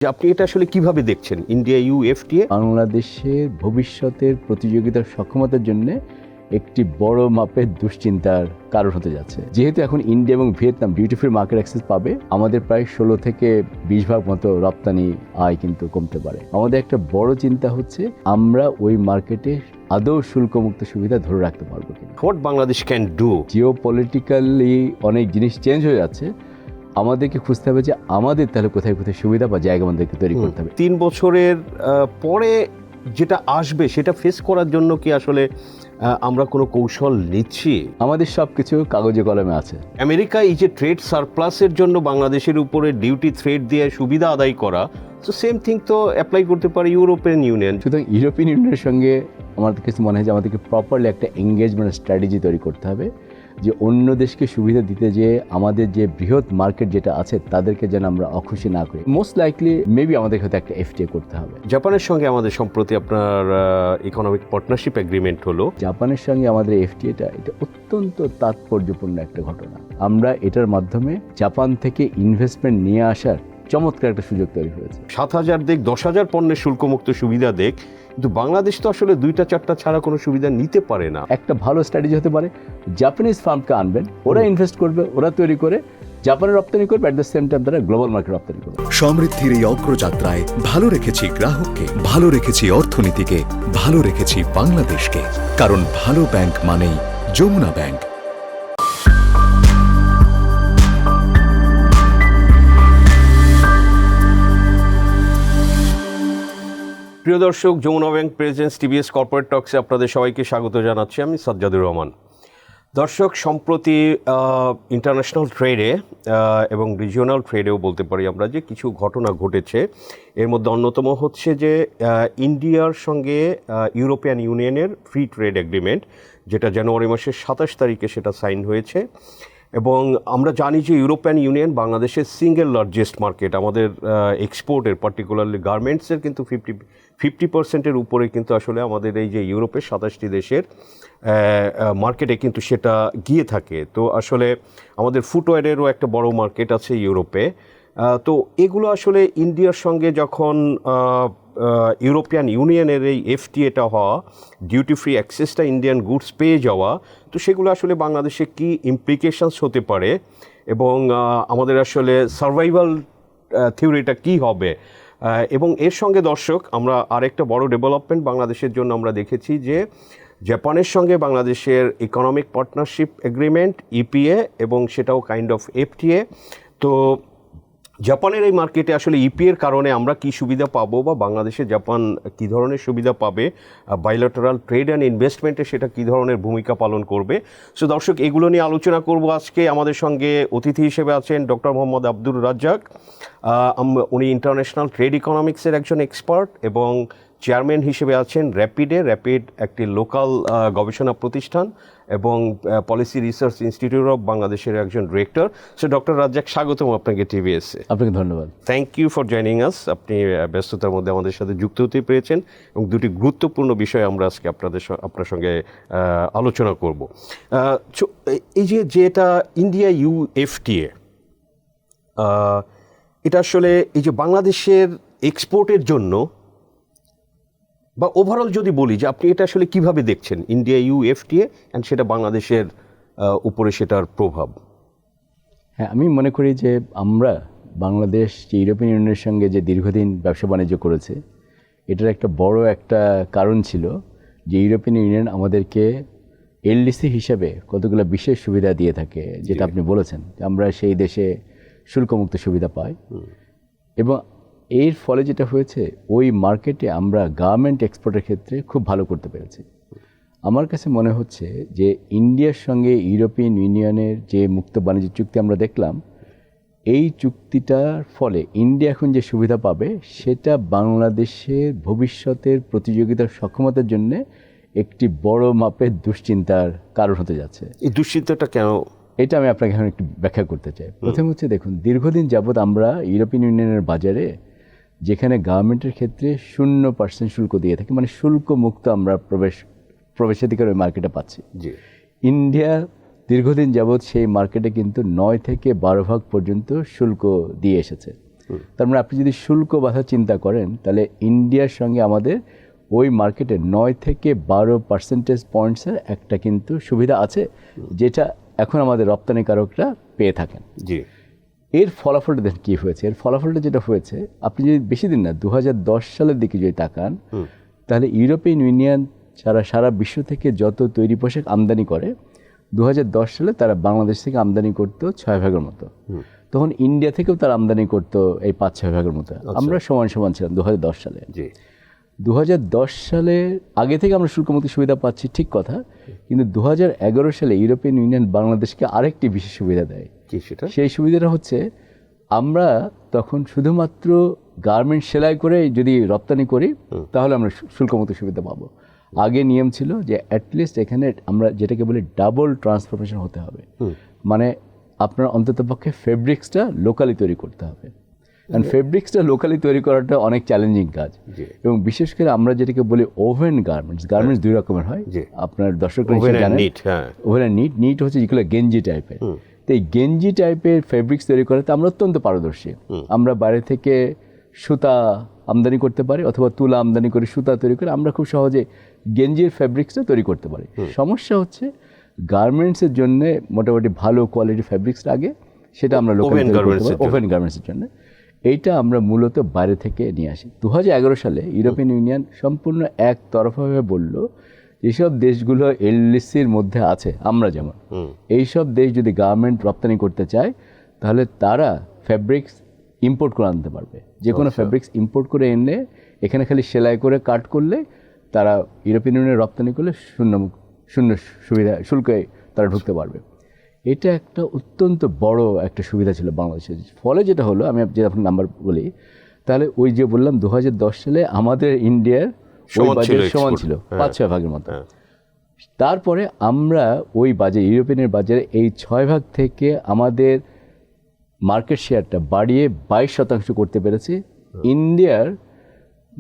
যে আপনি এটা আসলে কিভাবে দেখছেন ইন্ডিয়া ইউএফটিএ? বাংলাদেশের ভবিষ্যতের প্রতিযোগিতার সক্ষমতার জন্য একটি বড় মাপের দুশ্চিন্তার কারণ হতে যাচ্ছে। যেহেতু এখন ইন্ডিয়া এবং Vietnam duty free market access পাবে, আমাদের প্রায় 16 থেকে 20 ভাগ মতো রপ্তানি আয় কিন্তু কমতে পারে। আমাদের একটা বড় চিন্তা হচ্ছে আমরা ওই মার্কেটে আদৌ শুল্কমুক্ত সুবিধা ধরে রাখতে পারবো কিনা। What Bangladesh can do? Jio politically অনেক জিনিস চেঞ্জ হয়ে যাচ্ছে, আমাদেরকে খুঁজতে হবে যে আমাদের তাহলে কোথায় কোথায় সুবিধা বা জায়গা আমাদেরকে তৈরি করতে হবে। 3 বছরের পরে যেটা আসবে সেটা ফেস করার জন্য কি আসলে আমরা কোনো কৌশল নিচ্ছি? আমাদের সব কিছু কাগজে কলমে আছে। আমেরিকা এই যে ট্রেড সারপ্লাসের জন্য বাংলাদেশের উপরে ডিউটি থ্রেড দিয়ে সুবিধা আদায় করা, তো সেম থিং তো অ্যাপ্লাই করতে পারে ইউরোপিয়ান ইউনিয়ন। সুতরাং ইউরোপিয়ান ইউনিয়নের সঙ্গে আমার কাছে মনে হয় যে আমাদেরকে প্রপারলি একটা এঙ্গেজমেন্ট স্ট্র্যাটেজি তৈরি করতে হবে, যে অন্য দেশকে সুবিধা দিতে যে আমাদের যে বৃহৎ মার্কেট যেটা আছে তাদেরকে যেন আমরা অখুশি না করি। মোস্ট লাইকলি মেবি আমাদের হয়তো একটা এফটিএ করতে হবে। জাপানের সঙ্গে আমাদের সম্প্রতি আপনার ইকোনমিক পার্টনারশিপ এগ্রিমেন্ট হলো। জাপানের সঙ্গে আমাদের এফটিএটা এটা অত্যন্ত তাৎপর্যপূর্ণ একটা ঘটনা। আমরা এটার মাধ্যমে জাপান থেকে ইনভেস্টমেন্ট নিয়ে আসার চমৎকার একটা সুযোগ তৈরি হয়েছে। 7,000 দেখ 10,000 পণ্যের শুল্কমুক্ত সুবিধা দেখ, কিন্তু বাংলাদেশ তো আসলে 2-4টা ছাড়া কোনো সুবিধা নিতে পারে না। একটা ভালো স্ট্র্যাটেজি হতে পারে, জাপানিজ ফার্মকে আনবেন, ওরা ইনভেস্ট করবে, ওরা তৈরি করে জাপানে রপ্তানি করবে, অ্যাট দ্য সেম টাইম তারা গ্লোবাল মার্কেট রপ্তানি করবে। সমৃদ্ধির এই অগ্রযাত্রায় ভালো রেখেছি গ্রাহককে, ভালো রেখেছি অর্থনীতিকে, ভালো রেখেছি বাংলাদেশকে। কারণ ভালো ব্যাংক মানেই যমুনা ব্যাংক। প্রিয় দর্শক, Jamuna bank presents TVS corporate টক্সে আপনাদের সবাইকে স্বাগত জানাচ্ছি। আমি সাজ্জাদুর রহমান। দর্শক, সম্প্রতি ইন্টারন্যাশনাল ট্রেডে এবং রিজিওনাল ট্রেডেও বলতে পারি আমরা যে কিছু ঘটনা ঘটেছে। এর মধ্যে অন্যতম হচ্ছে যে ইন্ডিয়ার সঙ্গে ইউরোপিয়ান ইউনিয়নের ফ্রি ট্রেড এগ্রিমেন্ট, যেটা জানুয়ারি মাসের 27 তারিখে সেটা সাইন হয়েছে। এবং আমরা জানি যে ইউরোপিয়ান ইউনিয়ন বাংলাদেশের সিঙ্গেল লার্জেস্ট মার্কেট। আমাদের এক্সপোর্টের পার্টিকুলারলি গার্মেন্টসের কিন্তু 50% উপরে কিন্তু আসলে আমাদের এই যে ইউরোপের 27টি দেশের মার্কেটে কিন্তু সেটা গিয়ে থাকে। তো আসলে আমাদের ফুটওয়্যারেরও একটা বড় মার্কেট আছে ইউরোপে। তো এগুলো আসলে ইন্ডিয়ার সঙ্গে যখন ইউরোপিয়ান ইউনিয়নের এই এফটিএটা হওয়া, ডিউটি ফ্রি অ্যাক্সেসটা ইন্ডিয়ান গুডস পেয়ে যাওয়া, তো সেগুলো আসলে বাংলাদেশে কী ইমপ্লিকেশনস হতে পারে এবং আমাদের আসলে সার্ভাইভাল থিওরিটা কী হবে। এবং এর সঙ্গে দর্শক, আমরা আরেকটা বড় ডেভেলপমেন্ট বাংলাদেশের জন্য আমরা দেখেছি যে জাপানের সঙ্গে বাংলাদেশের ইকোনমিক পার্টনারশিপ এগ্রিমেন্ট ইপিএ, এবং সেটাও কাইন্ড অফ এফটিএ। তো জাপানের এই মার্কেটে আসলে ইপিএর কারণে আমরা কি সুবিধা পাবো বা বাংলাদেশে জাপান কী ধরনের সুবিধা পাবে, বাইলেটারাল ট্রেড অ্যান্ড ইনভেস্টমেন্টে সেটা কী ধরনের ভূমিকা পালন করবে। সো দর্শক, এগুলো নিয়ে আলোচনা করব আজকে। আমাদের সঙ্গে অতিথি হিসেবে আছেন ডক্টর মোহাম্মদ আব্দুর রাজ্জাক। উনি ইন্টারন্যাশনাল ট্রেড ইকোনমিক্সের একজন এক্সপার্ট এবং চেয়ারম্যান হিসেবে আছেন র্যাপিড একটি লোকাল গবেষণা প্রতিষ্ঠান এবং পলিসি রিসার্চ ইনস্টিটিউট অফ বাংলাদেশের একজন ডিরেক্টর। সো ডক্টর রাজ্জাক, স্বাগতম আপনাকে টিভিএসে। আপনাকে ধন্যবাদ। Thank you for joining us. আপনি ব্যস্ততার মধ্যে আমাদের সাথে যুক্ত হতে পেরেছেন এবং দুটি গুরুত্বপূর্ণ বিষয় আমরা আজকে আপনার সঙ্গে আলোচনা করব। এই যেটা ইন্ডিয়া ইউএফটিএ, এটা আসলে এই যে বাংলাদেশের এক্সপোর্টের জন্য বা ওভারঅল যদি বলি যে আপনি এটা আসলে কিভাবে দেখছেন ইন্ডিয়া ইউএফটিএ অ্যান্ড সেটা বাংলাদেশের উপরে সেটার প্রভাব? হ্যাঁ, আমি মনে করি যে আমরা বাংলাদেশ যে ইউরোপিয়ান ইউনিয়নের সঙ্গে যে দীর্ঘদিন ব্যবসা বাণিজ্য করেছে, এটার একটা বড় একটা কারণ ছিল যে ইউরোপিয়ান ইউনিয়ন আমাদেরকে এলডিসি হিসাবে কতগুলো বিশেষ সুবিধা দিয়ে থাকে, যেটা আপনি বলেছেন আমরা সেই দেশে শুল্কমুক্ত সুবিধা পাই। এবং এর ফলে যেটা হয়েছে, ওই মার্কেটে আমরা গার্মেন্ট এক্সপোর্টের ক্ষেত্রে খুব ভালো করতে পেরেছি। আমার কাছে মনে হচ্ছে যে ইন্ডিয়ার সঙ্গে ইউরোপিয়ান ইউনিয়নের যে মুক্ত বাণিজ্য চুক্তি আমরা দেখলাম, এই চুক্তিটার ফলে ইন্ডিয়া এখন যে সুবিধা পাবে সেটা বাংলাদেশের ভবিষ্যতের প্রতিযোগিতার সক্ষমতার জন্য একটি বড় মাপের দুশ্চিন্তার কারণ হতে যাচ্ছে। এই দুশ্চিন্তাটা কেন? এটা আমি আপনাকে এখন একটু ব্যাখ্যা করতে চাই। প্রথম হচ্ছে, দেখুন, দীর্ঘদিন যাবৎ আমরা ইউরোপিয়ান ইউনিয়নের বাজারে যেখানে গার্মেন্টের ক্ষেত্রে 0% শুল্ক দিয়ে থাকি, মানে শুল্ক মুক্ত আমরা প্রবেশাধিকার ওই মার্কেটে পাচ্ছি। ইন্ডিয়া দীর্ঘদিন যাবৎ সেই মার্কেটে কিন্তু 9 থেকে 12 ভাগ পর্যন্ত শুল্ক দিয়ে এসেছে। তার মানে আপনি যদি শুল্ক বাধা চিন্তা করেন তাহলে ইন্ডিয়ার সঙ্গে আমাদের ওই মার্কেটে 9 থেকে 12% পয়েন্টসের একটা কিন্তু সুবিধা আছে, যেটা এখন আমাদের রপ্তানিকারকরা পেয়ে থাকেন। জি। এর ফলাফলটা দেখেন কী হয়েছে। এর ফলাফলটা যেটা হয়েছে, আপনি যদি বেশি দিন না 2010 সালের দিকে যদি তাকান, তাহলে ইউরোপিয়ান ইউনিয়ন সারা বিশ্ব থেকে যত তৈরি পোশাক আমদানি করে 2010 সালে তারা বাংলাদেশ থেকে আমদানি করতো 6 ভাগের মতো। তখন ইন্ডিয়া থেকেও তারা আমদানি করতো এই 5-6 ভাগের মতো। আমরা সমান সমান ছিলাম 2010 সালে। 2010 সালে আগে থেকে আমরা শুল্কমুক্ত সুবিধা পাচ্ছি, ঠিক কথা, কিন্তু 2011 সালে ইউরোপিয়ান ইউনিয়ন বাংলাদেশকে আরেকটি বিশেষ সুবিধা দেয়। সেই সুবিধাটা হচ্ছে আমরা তখন শুধুমাত্র গার্মেন্ট সেলাই করে যদি রপ্তানি করি তাহলে আমরা শুল্কমুক্ত সুবিধা পাবো। আগে নিয়ম ছিল যে অ্যাটলিস্ট এখানে আমরা যেটাকে বলি ডাবল ট্রান্সফরমেশন হতে হবে, মানে আপনার অন্ততপক্ষে ফেব্রিক্সটা লোকালি তৈরি করতে হবে। কারণ ফেব্রিক্সটা লোকালি তৈরি করাটা অনেক চ্যালেঞ্জিং কাজ, এবং বিশেষ করে আমরা যেটাকে বলি ওভেন গার্মেন্টস দুই রকমের হয়, আপনার দর্শকরা জানেন। ওভেন আর নিট হচ্ছে যেগুলো গেঞ্জি টাইপের। তো এই গেঞ্জি টাইপের ফেব্রিক্স তৈরি করাতে আমরা অত্যন্ত পারদর্শী। আমরা বাইরে থেকে সুতা আমদানি করতে পারি অথবা তুলা আমদানি করে সুতা তৈরি করে আমরা খুব সহজে গেঞ্জির ফেব্রিক্সটা তৈরি করতে পারি। সমস্যা হচ্ছে গার্মেন্টসের জন্য মোটামুটি ভালো কোয়ালিটি ফেব্রিক্সটা আগে সেটা আমরা ওভেন গার্মেন্টসের জন্য এইটা আমরা মূলত বাইরে থেকে নিয়ে আসি। 2011 সালে ইউরোপিয়ান ইউনিয়ন সম্পূর্ণ একতরফাভাবে বলল যেসব দেশগুলো এলএসির মধ্যে আছে, আমরা যেমন, এইসব দেশ যদি গার্মেন্ট রপ্তানি করতে চায় তাহলে তারা ফেব্রিক্স ইম্পোর্ট করে আনতে পারবে। যে কোনো ফেব্রিক্স ইম্পোর্ট করে এনে এখানে খালি সেলাই করে কাট করলে তারা ইউরোপিয়ান ইউনিয়নে রপ্তানি করলে শূন্য সুবিধা শুল্কে তারা ঢুকতে পারবে। এটা একটা অত্যন্ত বড় একটা সুবিধা ছিল বাংলাদেশের। ফলে যেটা হলো, আমি যে আপনার নাম্বার বলি, তাহলে ওই যে বললাম 2010 সালে আমাদের ইন্ডিয়ার ওই বাজার সমান ছিল 5-6 ভাগের মতো। তারপরে আমরা ওই বাজারে ইউরোপিয়ানের বাজারে এই 6 ভাগ থেকে আমাদের মার্কেট শেয়ারটা বাড়িয়ে 22% করতে পেরেছি। ইন্ডিয়ার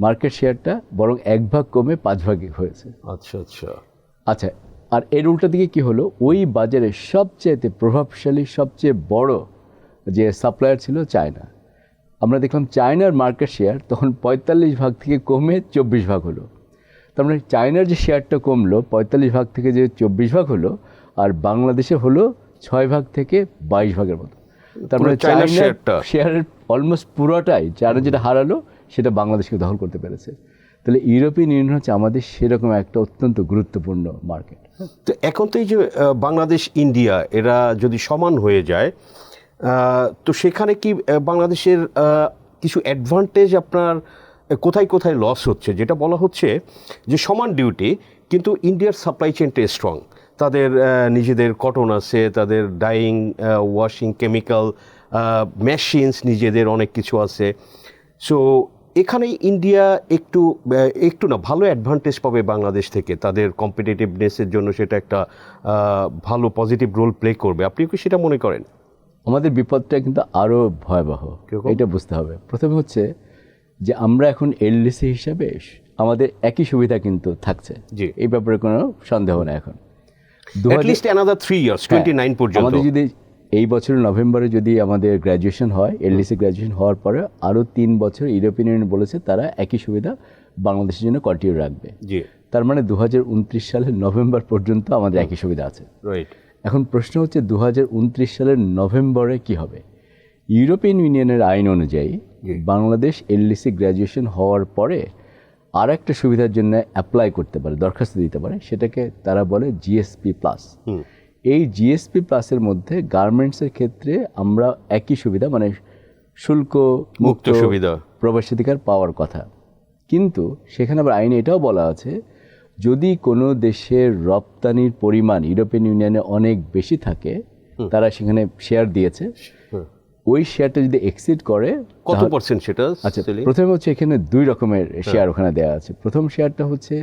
মার্কেট শেয়ারটা বরং 1 ভাগ কমে 5 ভাগে হয়েছে। আচ্ছা, আর এর উল্টা দিকে কি হলো, ওই বাজারে সবচেয়ে প্রভাবশালী সবচেয়ে বড় যে সাপ্লায়ার ছিল চায়না। আমরা দেখলাম চায়নার মার্কেট শেয়ার তখন 45 ভাগ থেকে কমে 24 ভাগ হলো। তার মানে চায়নার যে শেয়ারটা কমলো 45 ভাগ থেকে যে 24 ভাগ হলো, আর বাংলাদেশে হলো 6 ভাগ থেকে 22 ভাগের মতো। তার মানে চায়নার শেয়ারের অলমোস্ট পুরোটাই চায়না যেটা হারালো সেটা বাংলাদেশকে দখল করতে পেরেছে। তাহলে ইউরোপিয়ান ইউনিয়ন হচ্ছে আমাদের সেরকম একটা অত্যন্ত গুরুত্বপূর্ণ মার্কেট। তো এখন তো এই যে বাংলাদেশ ইন্ডিয়া এরা যদি সমান হয়ে যায়, তো সেখানে কি বাংলাদেশের কিছু অ্যাডভান্টেজ আপনার কোথায় কোথায় লস হচ্ছে? যেটা বলা হচ্ছে যে সমান ডিউটি, কিন্তু ইন্ডিয়ার সাপ্লাই চেনটা স্ট্রং, তাদের নিজেদের কটন আছে, তাদের ডাইং, ওয়াশিং, কেমিক্যাল, মেশিনস নিজেদের অনেক কিছু আছে। সো এখানে ইন্ডিয়া একটু না ভালো অ্যাডভান্টেজ পাবে বাংলাদেশ থেকে, তাদের কম্পিটিটিভনেসের জন্য সেটা একটা ভালো পজিটিভ রোল প্লে করবে। আপনি কি সেটা মনে করেন? আমাদের বিপদটা কিন্তু আরও ভয়াবহ, এটা বুঝতে হবে। প্রথমে হচ্ছে যে আমরা এখন এলডিসি হিসাবে আমাদের একই সুবিধা কিন্তু থাকছে, এই ব্যাপারে কোনো সন্দেহ নেই। এখন আমাদের যদি এই বছরের নভেম্বরে যদি আমাদের গ্র্যাজুয়েশন হয়, এলডিসি গ্র্যাজুয়েশন হওয়ার পরে আরও 3 বছর ইউরোপিয়ান ইউনিয়ন বলেছে তারা একই সুবিধা বাংলাদেশের জন্য কন্টিনিউ রাখবে। তার মানে 2029 সালের নভেম্বর পর্যন্ত আমাদের একই সুবিধা আছে। এখন প্রশ্ন হচ্ছে 2029 সালের নভেম্বরে কি হবে? ইউরোপিয়ান ইউনিয়নের আইন অনুযায়ী বাংলাদেশ এলডিসি গ্র্যাজুয়েশন হওয়ার পরে আর একটা সুবিধার জন্য অ্যাপ্লাই করতে পারে, দরখাস্ত দিতে পারে, সেটাকে তারা বলে জিএসপি প্লাস। এই জিএসপি প্লাসের মধ্যে গার্মেন্টসের ক্ষেত্রে আমরা একই সুবিধা, মানে শুল্ক মুক্ত সুবিধা, প্রবেশাধিকার পাওয়ার কথা। কিন্তু সেখানে আবার আইনে এটাও বলা আছে, যদি কোনো দেশের রপ্তানির পরিমাণ ইউরোপিয়ান ইউনিয়নে অনেক বেশি থাকে, তারা সেখানে শেয়ার দিয়েছে, ওই শেয়ারটা যদি এক্সিড করে, কত পার্সেন্ট সেটা? আচ্ছা, প্রথমে হচ্ছে এখানে 2 রকমের শেয়ার ওখানে দেওয়া আছে। প্রথম শেয়ারটা হচ্ছে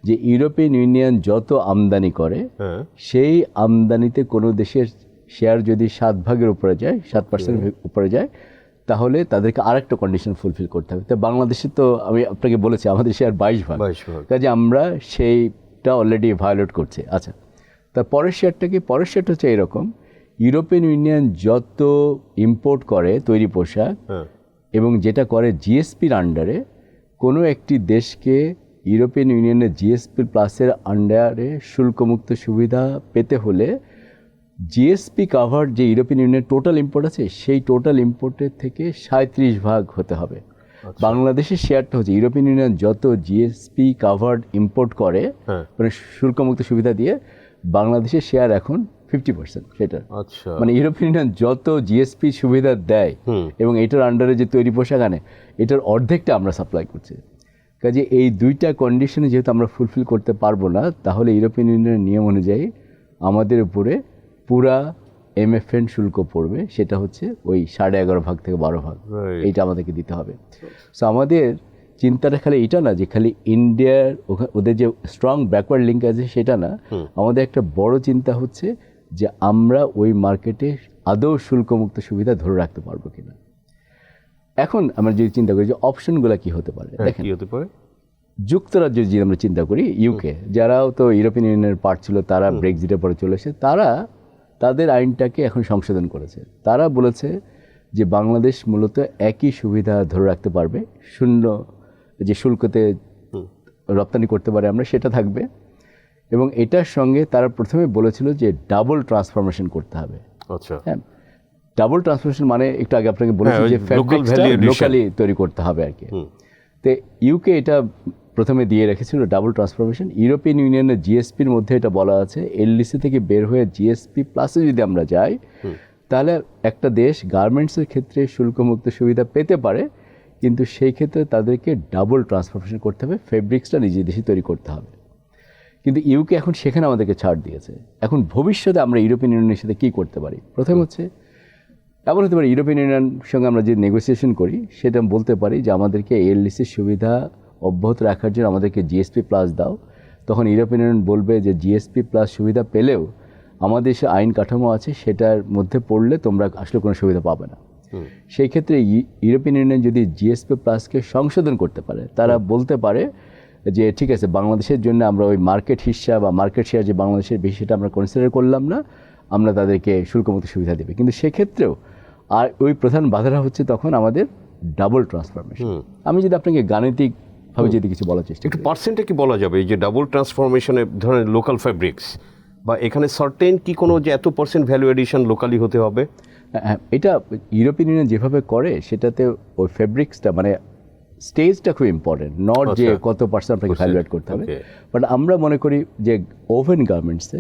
যে ইউরোপিয়ান ইউনিয়ন যত আমদানি করে সেই আমদানিতে কোনো দেশের শেয়ার যদি 7 ভাগের উপরে যায়, 7% উপরে যায়, তাহলে তাদেরকে আরেকটা কন্ডিশন ফুলফিল করতে হবে। তো বাংলাদেশে তো আমি আপনাকে বলেছি আমাদের শেয়ার 22 ভাগ, কাজে আমরা সেইটা অলরেডি ভায়োলেট করছি। আচ্ছা, তার পরের শেয়ারটা কি? পরের শেয়ারটা হচ্ছে এরকম, ইউরোপিয়ান ইউনিয়ন যত ইম্পোর্ট করে তৈরি পোশাক, এবং যেটা করে জিএসপির আন্ডারে কোনো একটি দেশকে ইউরোপিয়ান ইউনিয়নের জিএসপি প্লাসের আন্ডারে শুল্কমুক্ত সুবিধা পেতে হলে জিএসপি কাভার যে ইউরোপিয়ান ইউনিয়নের টোটাল ইম্পোর্ট আছে সেই টোটাল ইম্পোর্টের থেকে 37% হতে হবে। বাংলাদেশের শেয়ারটা হচ্ছে ইউরোপিয়ান ইউনিয়ন যত জিএসপি কাভার্ড ইম্পোর্ট করে মানে শুল্কমুক্ত সুবিধা দিয়ে, বাংলাদেশের শেয়ার এখন 50% সেটা। আচ্ছা, মানে ইউরোপিয়ান ইউনিয়ন যত জিএসপি সুবিধা দেয় এবং এটার আন্ডারে যে তৈরি পোশাক আনে এটার অর্ধেকটা আমরা সাপ্লাই করছি। কাজে এই দুইটা কন্ডিশনে যেহেতু আমরা ফুলফিল করতে পারবো না, তাহলে ইউরোপিয়ান ইউনিয়নের নিয়ম অনুযায়ী আমাদের উপরে পুরা MFN শুল্ক পড়বে, সেটা হচ্ছে ওই 11.5 থেকে 12 ভাগ, এইটা আমাদেরকে দিতে হবে। সো আমাদের চিন্তাটা খালি এটা না যে খালি ইন্ডিয়ার ওদের যে স্ট্রং ব্যাকওয়ার্ড লিঙ্ক আছে সেটা না, আমাদের একটা বড় চিন্তা হচ্ছে যে আমরা ওই মার্কেটে আদৌ শুল্কমুক্ত সুবিধা ধরে রাখতে পারবো কিনা। এখন আমরা যদি চিন্তা করি যে অপশনগুলো কি হতে পারে, দেখেন কি হতে পারে। যুক্তরাজ্য যদি আমরা চিন্তা করি, ইউকে যারাও তো ইউরোপিয়ান ইউনিয়নের পার্ট ছিল, তারা ব্রেক্সিটের পরে চলে এসে তারা তাদের আইনটাকে এখন সংশোধন করেছে। তারা বলেছে যে বাংলাদেশ মূলত একই সুবিধা ধরে রাখতে পারবে, শূন্য যে শুল্কতে রপ্তানি করতে পারে আমরা সেটা থাকবে, এবং এটার সঙ্গে তারা প্রথমে বলেছিল যে ডাবল ট্রান্সফরমেশন করতে হবে। আচ্ছা, হ্যাঁ, ডাবল ট্রান্সফরমেশন মানে একটু আগে আপনাকে বলেছি যে লোকালি তৈরি করতে হবে আর কি। তো ইউকে এটা প্রথমে দিয়ে রেখেছিল ডাবল ট্রান্সফরমেশন। ইউরোপিয়ান ইউনিয়নের জিএসপির মধ্যে এটা বলা আছে এলডিসি থেকে বের হয়ে জিএসপি প্লাসে যদি আমরা যাই তাহলে একটা দেশ গার্মেন্টসের ক্ষেত্রে শুল্কমুক্ত সুবিধা পেতে পারে, কিন্তু সেই ক্ষেত্রে তাদেরকে ডাবল ট্রান্সফরমেশন করতে হবে, ফেব্রিক্সটা নিজে দেশে তৈরি করতে হবে। কিন্তু ইউকে এখন সেখানে আমাদেরকে ছাড় দিয়েছে। এখন ভবিষ্যতে আমরা ইউরোপিয়ান ইউনিয়নের সাথে কী করতে পারি? প্রথম হচ্ছে এমন হতে পারে ইউরোপিয়ান ইউনিয়নের সঙ্গে আমরা যে নেগোসিয়েশন করি সেটা বলতে পারি যে আমাদেরকে এলডিসির সুবিধা অব্যাহত রাখার জন্য আমাদেরকে জিএসপি প্লাস দাও। তখন ইউরোপিয়ান ইউনিয়ন বলবে যে জিএসপি প্লাস সুবিধা পেলেও আমাদের দেশে আইন কাঠামো আছে সেটার মধ্যে পড়লে তোমরা আসলে কোনো সুবিধা পাবে না। সেই ক্ষেত্রে ইউরোপিয়ান ইউনিয়ন যদি জিএসপি প্লাসকে সংশোধন করতে পারে, তারা বলতে পারে যে ঠিক আছে বাংলাদেশের জন্য আমরা ওই মার্কেট হিস্সা বা মার্কেট শেয়ার যে বাংলাদেশের বেশি সেটা আমরা কনসিডার করলাম না, আমরা তাদেরকে শুল্কমুক্ত সুবিধা দেবে। কিন্তু সেক্ষেত্রেও আর ওই প্রধান বাধাটা হচ্ছে তখন আমাদের ডাবল ট্রান্সফরমেশন। আমি যদি আপনাকে গাণিতিকভাবে যদি কিছু বলার চেষ্টা একটু পার্সেন্টে কি বলা যাবে এই যে ডাবল ট্রান্সফরমেশনের ধরেন লোকাল ফ্যাব্রিক্স বা এখানে সার্টেন কি কোনো যে এত পার্সেন্ট ভ্যালু এডিশন লোকালি হতে হবে? হ্যাঁ, এটা ইউরোপিয়ান ইউনিয়ন যেভাবে করে সেটাতে ওই ফেব্রিক্সটা মানে স্টেজটা খুব ইম্পর্টেন্ট, নট যে কত পার্সেন্ট আপনাকে ভ্যালু অ্যাড করতে হবে। বাট আমরা মনে করি যে ওভেন গার্মেন্টসে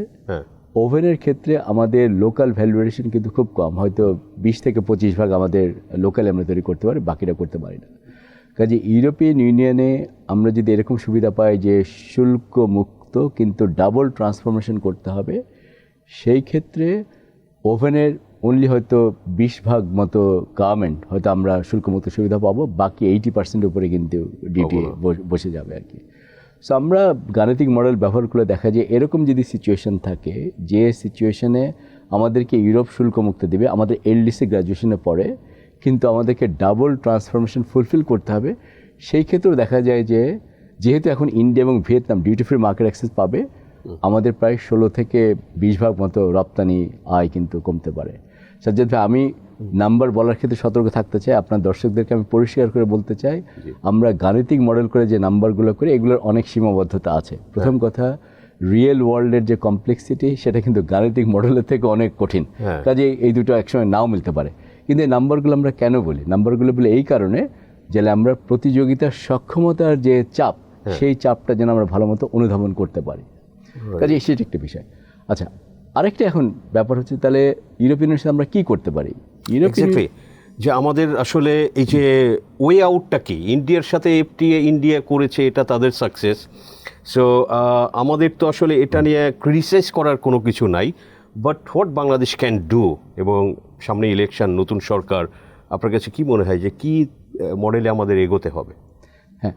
ওভেনের ক্ষেত্রে আমাদের লোকাল ভ্যালুয়েশন কিন্তু খুব কম, হয়তো 20 থেকে 25% আমাদের লোকালে আমরা তৈরি করতে পারি, বাকিটা করতে পারি না। কাজে ইউরোপিয়ান ইউনিয়নে আমরা যদি এরকম সুবিধা পাই যে শুল্ক মুক্ত কিন্তু ডাবল ট্রান্সফরমেশন করতে হবে, সেই ক্ষেত্রে ওভেনের অনলি হয়তো 20% মতো গার্মেন্ট হয়তো আমরা শুল্কমুক্ত সুবিধা পাবো, বাকি 80% উপরে কিন্তু ডিটি বসে যাবে আর কি। সো আমরা গাণিতিক মডেল ব্যবহার করে দেখা যায় এরকম যদি সিচুয়েশন থাকে যে সিচুয়েশনে আমাদেরকে ইউরোপ শুল্কমুক্ত দেবে, আমাদের এলডিসি গ্র্যাজুয়েশনে পড়ে কিন্তু আমাদেরকে ডাবল ট্রান্সফরমেশন ফুলফিল করতে হবে, সেই ক্ষেত্রেও দেখা যায় যে যেহেতু এখন ইন্ডিয়া এবং Vietnam duty free market access পাবে, আমাদের প্রায় 16 থেকে 20% মতো রপ্তানি আয় কিন্তু কমতে পারে। সাজ্জাদ ভাই, আমি নাম্বার বলার ক্ষেত্রে সতর্ক থাকতে চাই, আপনার দর্শকদেরকে আমি পরিষ্কার করে বলতে চাই আমরা গাণিতিক মডেল করে যে নাম্বারগুলো করি এগুলোর অনেক সীমাবদ্ধতা আছে। প্রথম কথা, রিয়েল ওয়ার্ল্ডের যে কমপ্লেক্সিটি সেটা কিন্তু গাণিতিক মডেলের থেকে অনেক কঠিন, কাজে এই দুটো একসময় নাও মিলতে পারে। কিন্তু এই নাম্বারগুলো আমরা কেন বলি? নাম্বারগুলো বলে এই কারণে যে আমরা প্রতিযোগিতার সক্ষমতার যে চাপ সেই চাপটা যেন আমরা ভালো মতো অনুধাবন করতে পারি, কাজে সেটা একটা বিষয়। আচ্ছা, আরেকটা এখন ব্যাপার হচ্ছে তাহলে ইউরোপিয়ানের সাথে আমরা কী করতে পারি? যে আমাদের আসলে এই যে ওয়ে আউটটা কি, ইন্ডিয়ার সাথে এফটিএ ইন্ডিয়া করেছে, এটা তাদের সাকসেস। সো আমাদের তো আসলে এটা নিয়ে ক্রিটিসাইজ করার কোনো কিছু নাই, but what Bangladesh can do, এবং সামনে ইলেকশন, নতুন সরকার, আপনার কাছে কি মনে হয় যে কি মডেলে আমাদের এগোতে হবে? হ্যাঁ,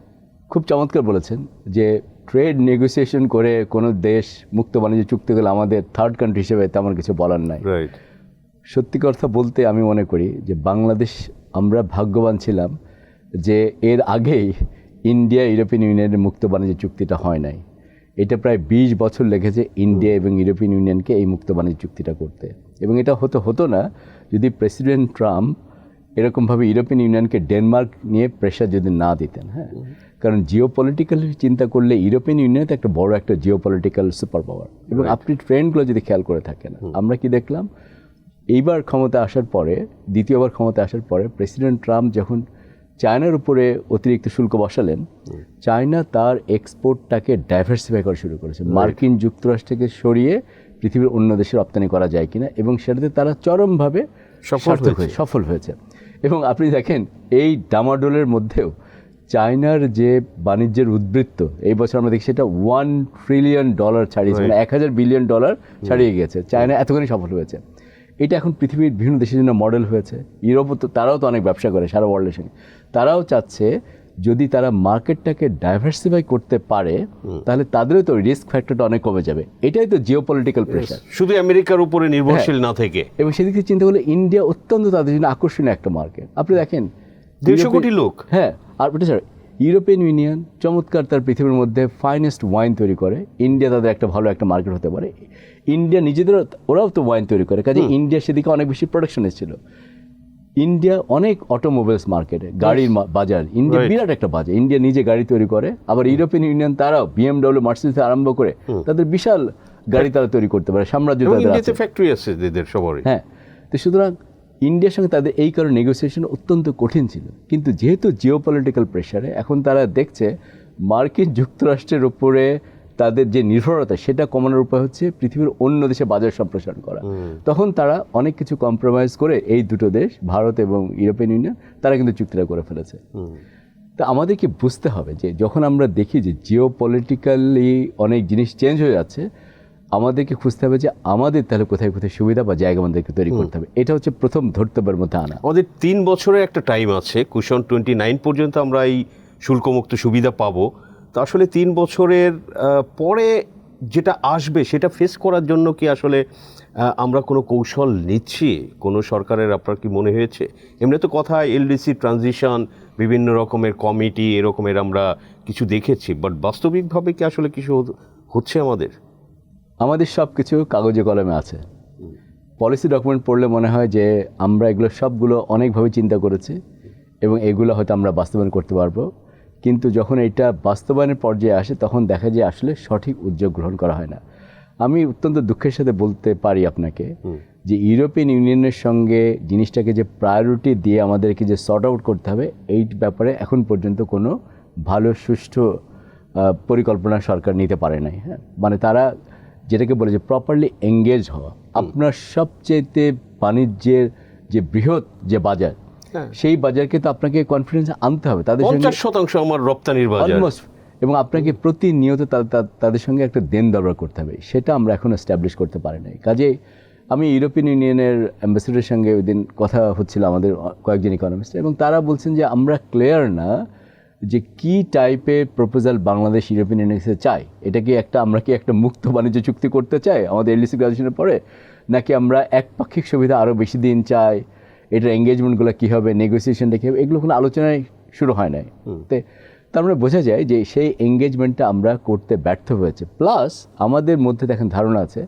খুব চমৎকার বলেছেন যে ট্রেড নেগোসিয়েশন করে কোনো দেশ মুক্ত বাণিজ্য চুক্তি করলে আমাদের থার্ড কান্ট্রি হিসেবে তেমন কিছু বলার নাই। রাইট, সত্যি কথা বলতে আমি মনে করি যে বাংলাদেশ আমরা ভাগ্যবান ছিলাম যে এর আগেই ইন্ডিয়া ইউরোপিয়ান ইউনিয়নের মুক্ত বাণিজ্য চুক্তিটা হয় নাই। এটা প্রায় 20 বছর লেগেছে ইন্ডিয়া এবং ইউরোপিয়ান ইউনিয়নকে এই মুক্ত বাণিজ্য চুক্তিটা করতে, এবং এটা হতো না যদি প্রেসিডেন্ট ট্রাম্প এরকমভাবে ইউরোপিয়ান ইউনিয়নকে ডেনমার্ক নিয়ে প্রেশার যদি না দিতেন, হ্যাঁ, কারণ জিওপলিটিক্যাল চিন্তা করলে ইউরোপিয়ান ইউনিয়ন তো একটা বড় একটা জিওপলিটিক্যাল সুপার পাওয়ার। এবং আপনি ট্রেন্ডগুলো যদি খেয়াল করে থাকেন, আমরা কি দেখলাম এইবার ক্ষমতা আসার পরে, দ্বিতীয়বার ক্ষমতা আসার পরে প্রেসিডেন্ট ট্রাম্প যখন চায়নার উপরে অতিরিক্ত শুল্ক বসালেন, চায়না তার এক্সপোর্টটাকে ডাইভার্সিফাই করা শুরু করেছে, মার্কিন যুক্তরাষ্ট্রকে সরিয়ে পৃথিবীর অন্য দেশে রপ্তানি করা যায় কিনা, এবং সেটাতে তারা চরমভাবে সফল হয়েছে। এবং আপনি দেখেন এই ডামাডোলের মধ্যেও চায়নার যে বাণিজ্যের উদ্বৃত্ত এই বছর আমরা দেখি সেটা $1 ট্রিলিয়ন ছাড়িয়েছে, মানে 1000 বিলিয়ন ডলার ছাড়িয়ে গেছে। চায়না এতখানি সফল হয়েছে। এটা এখন পৃথিবীর বিভিন্ন দেশের জন্য মডেল হয়েছে। ইউরোপও তো, তারাও তো অনেক ব্যবসা করে সারা ওয়ার্ল্ডের সঙ্গে। তারাও চাচ্ছে যদি তারা মার্কেটটাকে ডাইভার্সিফাই করতে পারে তাহলে তাদেরও তো রিস্ক ফ্যাক্টরটা অনেক কমে যাবে। এটাই তো জিওপলিটিক্যাল প্রেশার, শুধু আমেরিকার উপরে নির্ভরশীল না থেকে। এবং সেদিক থেকে চিন্তা করলে ইন্ডিয়া অত্যন্ত তাদের জন্য আকর্ষণীয় একটা মার্কেট। আপনি দেখেন 150 কোটি লোক, হ্যাঁ। আর ওটা স্যার ইউরোপিয়ান ইউনিয়ন চমৎকার তার পৃথিবীর মধ্যে ফাইনেস্ট ওয়াইন তৈরি করে, ইন্ডিয়া তাদের একটা ভালো একটা মার্কেট হতে পারে। ইন্ডিয়া নিজেদের, ওরাও তো ওয়াইন তৈরি করে, কাজে ইন্ডিয়া সেদিকে অনেক বেশি প্রোডাকশন এসেছিল। ইন্ডিয়া অনেক অটোমোবাইলস মার্কেটে, গাড়ির বাজার, ইন্ডিয়া বিরাট একটা বাজার। ইন্ডিয়া নিজে গাড়ি তৈরি করে, আবার ইউরোপিয়ান ইউনিয়ন তারাও BMW, মার্সিডিজ থেকে আরম্ভ করে তাদের বিশাল গাড়ি তারা তৈরি করতে পারে, সাম্রাজ্য তাদের আছে, ফ্যাক্টরি আছে এদের সবারই। হ্যাঁ। তো সুতরাং ইন্ডিয়ার সঙ্গে তাদের এই কারণে নেগোসিয়েশন অত্যন্ত কঠিন ছিল। কিন্তু যেহেতু জিওপলিটিক্যাল প্রেশারে এখন তারা দেখছে মার্কিন যুক্তরাষ্ট্রের উপরে তাদের যে নির্ভরতা সেটা কমানোর উপায় হচ্ছে পৃথিবীর অন্য দেশে বাজার সম্প্রসারণ করা। তখন তারা অনেক কিছু কম্প্রোমাইজ করে এই দুটো দেশ, ভারত এবং ইউরোপিয়ান ইউনিয়ন, তারা কিন্তু চুক্তিটা করে ফেলেছে। তা আমাদেরকে বুঝতে হবে যে যখন আমরা দেখি যে জিওপলিটিক্যালি অনেক জিনিস চেঞ্জ হয়ে যাচ্ছে, আমাদেরকে খুঁজতে হবে যে আমাদের তাহলে কোথায় কোথায় সুবিধা বা জায়গা আমাদেরকে তৈরি করতে হবে। এটা হচ্ছে প্রথম ধর্তব্যের মধ্যে আনা। আমাদের 3 বছরের একটা টাইম আছে, কুশন 29 পর্যন্ত আমরা এই শুল্কমুক্ত সুবিধা পাবো। তো আসলে 3 বছরের পরে যেটা আসবে সেটা ফেস করার জন্য কি আসলে আমরা কোনো কৌশল নিচ্ছি কোনো সরকারের? আপনার কি মনে হয়েছে? এমনি তো কথা এলডিসি ট্রানজিশন, বিভিন্ন রকমের কমিটি, এরকমের আমরা কিছু দেখেছি, বাট বাস্তবিকভাবে কি আসলে কিছু হচ্ছে? আমাদের সব কিছু কাগজে কলমে আছে। পলিসি ডকুমেন্ট পড়লে মনে হয় যে আমরা এগুলো সবগুলো অনেকভাবে চিন্তা করেছি এবং এগুলো হয়তো আমরা বাস্তবায়ন করতে পারবো, কিন্তু যখন এটা বাস্তবায়নের পর্যায়ে আসে তখন দেখা যায় আসলে সঠিক উদ্যোগ গ্রহণ করা হয় না। আমি অত্যন্ত দুঃখের সাথে বলতে পারি আপনাকে যে ইউরোপিয়ান ইউনিয়নের সঙ্গে জিনিসটাকে যে প্রায়োরিটি দিয়ে আমাদেরকে যে সর্ট আউট করতে হবে, এই ব্যাপারে এখন পর্যন্ত কোনো ভালো সুষ্ঠু পরিকল্পনা সরকার নিতে পারে নাই। হ্যাঁ, মানে তারা যেটাকে বলে যে প্রপারলি এঙ্গেজ হওয়া। আপনার সবচেয়ে বাণিজ্যের যে বৃহৎ যে বাজার, সেই বাজারকে তো আপনাকে কনফিডেন্স আনতে হবে। তাদের 50% আমার রপ্তানির বাজার অলমোস্ট, এবং আপনাকে প্রতিনিয়ত তাদের সঙ্গে একটা দেন দরবার করতে হবে। সেটা আমরা এখন এস্টাবলিশ করতে পারি নাই। কাজেই আমি ইউরোপিয়ান ইউনিয়নের অ্যাম্বাসেডরের সঙ্গে ওই দিন কথা হচ্ছিল আমাদের কয়েকজন ইকোনমিস্ট, এবং তারা বলছেন যে আমরা ক্লিয়ার না যে কি টাইপের প্রপোজাল বাংলাদেশ ইউরোপিয়ান ইউনিয়নে চাই। এটা কি আমরা কি একটা মুক্ত বাণিজ্য চুক্তি করতে চাই আমাদের এলডিসি গ্রাজুয়েশনের পরে, নাকি আমরা একপাক্ষিক সুবিধা আরও বেশি দিন চাই? এটার এঙ্গেজমেন্টগুলো কী হবে, নেগোসিয়েশনটা কী হবে, এগুলো কোনো আলোচনায় শুরু হয় নাই। তার মানে বোঝা যায় যে সেই এঙ্গেজমেন্টটা আমরা করতে ব্যর্থ হয়েছে। প্লাস আমাদের মধ্যে দেখেন ধারণা আছে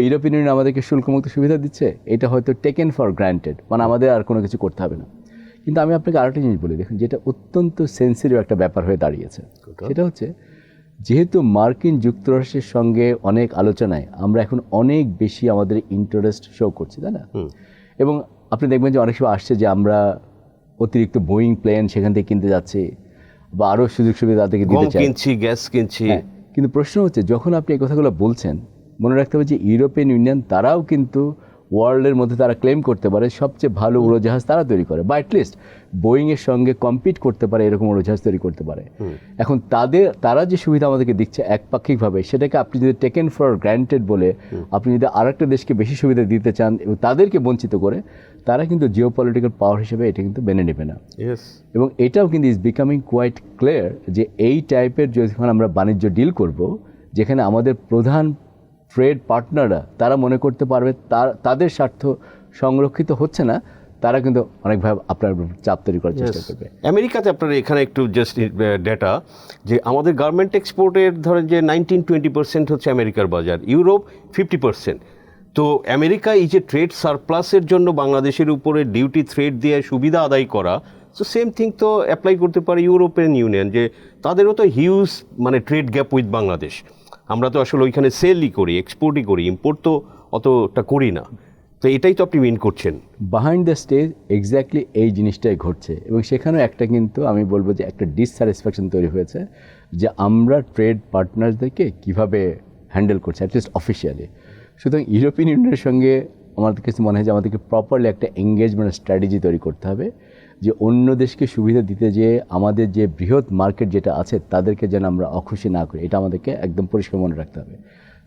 ইউরোপিয়ান ইউনিয়ন আমাদেরকে শুল্কমুক্ত সুবিধা দিচ্ছে, এটা হয়তো টেকেন ফর গ্রান্টেড, মানে আমাদের আর কোনো কিছু করতে হবে না। কিন্তু আমি আপনাকে আরেকটা জিনিস বলি, দেখুন যেটা অত্যন্ত সেন্সিটিভ একটা ব্যাপার হয়ে দাঁড়িয়েছে, সেটা হচ্ছে যেহেতু মার্কিন যুক্তরাষ্ট্রের সঙ্গে অনেক আলোচনায় আমরা এখন অনেক বেশি আমাদের ইন্টারেস্ট শো করছি, তাই না? এবং আপনি দেখবেন যে অনেক সময় আসছে যে আমরা অতিরিক্ত বোয়িং প্লেন সেখান থেকে কিনতে যাচ্ছি বা আরও সুযোগ সুবিধা তাদেরকে দিতে চাই, গ্যাস কিনছি। কিন্তু প্রশ্ন হচ্ছে যখন আপনি এই কথাগুলো বলছেন, মনে রাখতে হবে যে ইউরোপিয়ান ইউনিয়ন তারাও কিন্তু ওয়ার্ল্ডের মধ্যে তারা ক্লেম করতে পারে সবচেয়ে ভালো উড়োজাহাজ তারা তৈরি করে, বা অ্যাটলিস্ট বোয়িংয়ের সঙ্গে কম্পিট করতে পারে, এরকম উড়োজাহাজ তৈরি করতে পারে। এখন তারা যে সুবিধা আমাদেরকে দিচ্ছে একপাক্ষিকভাবে, সেটাকে আপনি যদি টেকেন ফর গ্র্যান্টেড বলে আপনি যদি আরেকটা দেশকে বেশি সুবিধা দিতে চান এবং তাদেরকে বঞ্চিত করে, তারা কিন্তু জিওপলিটিক্যাল পাওয়ার হিসেবে এটা কিন্তু মেনে নেবে না। এবং এটাও কিন্তু ইজ বিকামিং কোয়াইট ক্লিয়ার যে এই টাইপের যখন আমরা বাণিজ্য ডিল করব, যেখানে আমাদের প্রধান ট্রেড পার্টনাররা তারা মনে করতে পারবে তাদের স্বার্থ সংরক্ষিত হচ্ছে না, তারা কিন্তু অনেকভাবে আপনার চাপ তৈরি করার চেষ্টা করবে। আমেরিকাতে আপনার এখানে একটু জাস্ট ডেটা যে আমাদের গার্মেন্ট এক্সপোর্টের ধরেন যে 19-20% হচ্ছে আমেরিকার বাজার, ইউরোপ 50%। তো আমেরিকা এই যে ট্রেড সারপ্লাসের জন্য বাংলাদেশের উপরে ডিউটি থ্রেড দিয়ে সুবিধা আদায় করা, তো সেম থিং তো অ্যাপ্লাই করতে পারে ইউরোপিয়ান ইউনিয়ন, যে তাদেরও তো হিউজ মানে ট্রেড গ্যাপ উইথ বাংলাদেশ। আমরা তো আসলে ওইখানে সেলই করি, এক্সপোর্টই করি, ইম্পোর্ট তো অতটা করি না। তো এটাই তো আপনি মিন করছেন। বিহাইন্ড দ্য স্টেজ এক্স্যাক্টলি এই জিনিসটাই ঘটছে, এবং সেখানেও একটা কিন্তু আমি বলবো যে একটা ডিসস্যাটিসফ্যাকশন তৈরি হয়েছে যে আমরা ট্রেড পার্টনারসদেরকে কীভাবে হ্যান্ডেল করছি অ্যাটলিস্ট অফিসিয়ালি। সুতরাং ইউরোপিয়ান ইউনিয়নের সঙ্গে আমাদের কাছে মনে হয় যে আমাদেরকে প্রপারলি একটা এঙ্গেজমেন্ট স্ট্র্যাটেজি তৈরি করতে হবে, যে অন্য দেশকে সুবিধা দিতে যে আমাদের যে বৃহৎ মার্কেট যেটা আছে তাদেরকে যেন আমরা অখুশি না করি, এটা আমাদেরকে একদম পরিষ্কার মনে রাখতে হবে।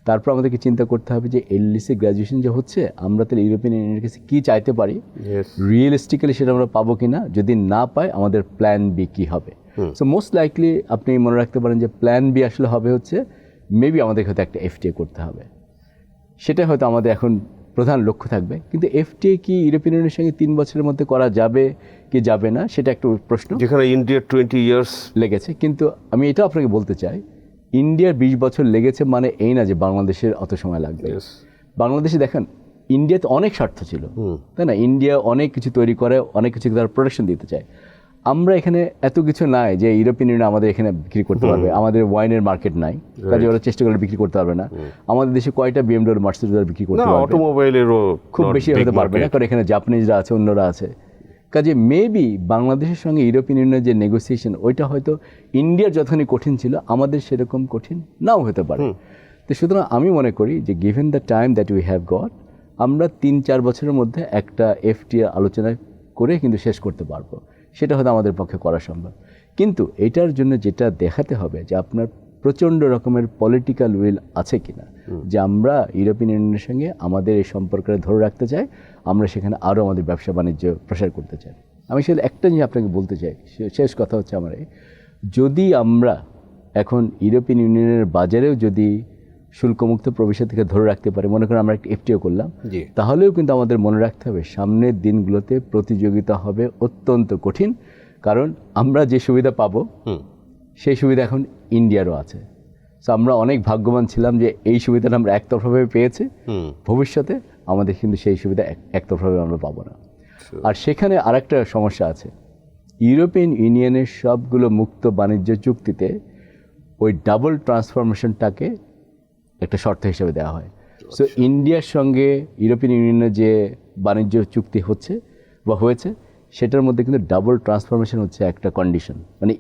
তারপর আমাদেরকে চিন্তা করতে হবে যে এলডিসি গ্র্যাজুয়েশন যে হচ্ছে, আমরা তাহলে ইউরোপিয়ান ইউনিয়নের কাছে কী চাইতে পারি, রিয়েলিস্টিক্যালি সেটা আমরা পাবো কি না, যদি না পাই আমাদের প্ল্যান বি কী হবে। সো মোস্ট লাইকলি আপনি মনে রাখতে পারেন যে প্ল্যান বি আসলে হবে হচ্ছে মেবি আমাদের হয়তো একটা এফটিএ করতে হবে, সেটা হয়তো আমাদের এখন প্রধান লক্ষ্য থাকবে। কিন্তু এফটিএ কি ইউরোপিয়ান ইউনিয়নের সঙ্গে 3 বছরের মধ্যে করা যাবে কি যাবে না সেটা একটা প্রশ্ন, যেখানে ইন্ডিয়ার 20 ইয়ার্স লেগেছে। কিন্তু আমি এটা আপনাকে বলতে চাই, ইন্ডিয়ার 20 বছর লেগেছে মানে এই না যে বাংলাদেশের অত সময় লাগবে। বাংলাদেশে দেখেন ইন্ডিয়াতে অনেক স্বার্থ ছিল, তাই না? ইন্ডিয়া অনেক কিছু তৈরি করে, অনেক কিছু তারা প্রোডাকশন দিতে চায়। আমরা এখানে এত কিছু নাই যে ইউরোপিয়ান ইউনিয়ন আমাদের এখানে বিক্রি করতে পারবে, আমাদের ওয়াইনের মার্কেট নাই, কাজে ওরা চেষ্টা করলে বিক্রি করতে পারবে না। আমাদের দেশে কয়টা বিএমডব্লিউ মার্সিডিজ বিক্রি করতে পারবে? অটোমোবাইলেরও খুব বেশি হতে পারবে না, কারণ এখানে জাপানিজরা আছে, অন্যরা আছে। কাজে মেবি বাংলাদেশের সঙ্গে ইউরোপিয়ান ইউনিয়নের যে নেগোসিয়েশন ওইটা হয়তো ইন্ডিয়ার যতখানি কঠিন ছিল আমাদের সেরকম কঠিন নাও হতে পারে। তো সুতরাং আমি মনে করি যে given the time that we have got, আমরা 3-4 বছরের মধ্যে একটা এফটিএ আলোচনা করে কিন্তু শেষ করতে পারবো, সেটা হয়তো আমাদের পক্ষে করা সম্ভব। কিন্তু এটার জন্য যেটা দেখাতে হবে যে আপনার প্রচণ্ড রকমের পলিটিক্যাল উইল আছে কিনা, যে আমরা ইউরোপিয়ান ইউনিয়নের সঙ্গে আমাদের এই সম্পর্কটা ধরে রাখতে চাই, আমরা সেখানে আরও আমাদের ব্যবসা বাণিজ্য প্রসার করতে চাই। আমি সেটা একটা জিনিস আপনাকে বলতে চাই, শেষ কথা হচ্ছে আমার এই, যদি আমরা এখন ইউরোপিয়ান ইউনিয়নের বাজারেও যদি শুল্কমুক্ত প্রবেশের থেকে ধরে রাখতে পারি, মনে করেন আমরা একটা এফটিও করলাম, তাহলেও কিন্তু আমাদের মনে রাখতে হবে সামনের দিনগুলোতে প্রতিযোগিতা হবে অত্যন্ত কঠিন, কারণ আমরা যে সুবিধা পাবো সেই সুবিধা এখন ইন্ডিয়ারও আছে। সো আমরা অনেক ভাগ্যবান ছিলাম যে এই সুবিধাটা আমরা একতরফাভাবে পেয়েছি, ভবিষ্যতে আমাদের কিন্তু সেই সুবিধা একতরফাভাবে আমরা পাবো না। আর সেখানে আরেকটা সমস্যা আছে, ইউরোপিয়ান ইউনিয়নের সবগুলো মুক্ত বাণিজ্য চুক্তিতে ওই ডাবল ট্রান্সফরমেশনটাকে একটা শর্ত হিসেবে দেওয়া হয়। সো ইন্ডিয়ার সঙ্গে ইউরোপিয়ান ইউনিয়নের যে বাণিজ্য চুক্তি হচ্ছে বা হয়েছে, সেটার মধ্যে কিন্তু ডাবল ট্রান্সফরমেশন হচ্ছে একটা কন্ডিশন। মানে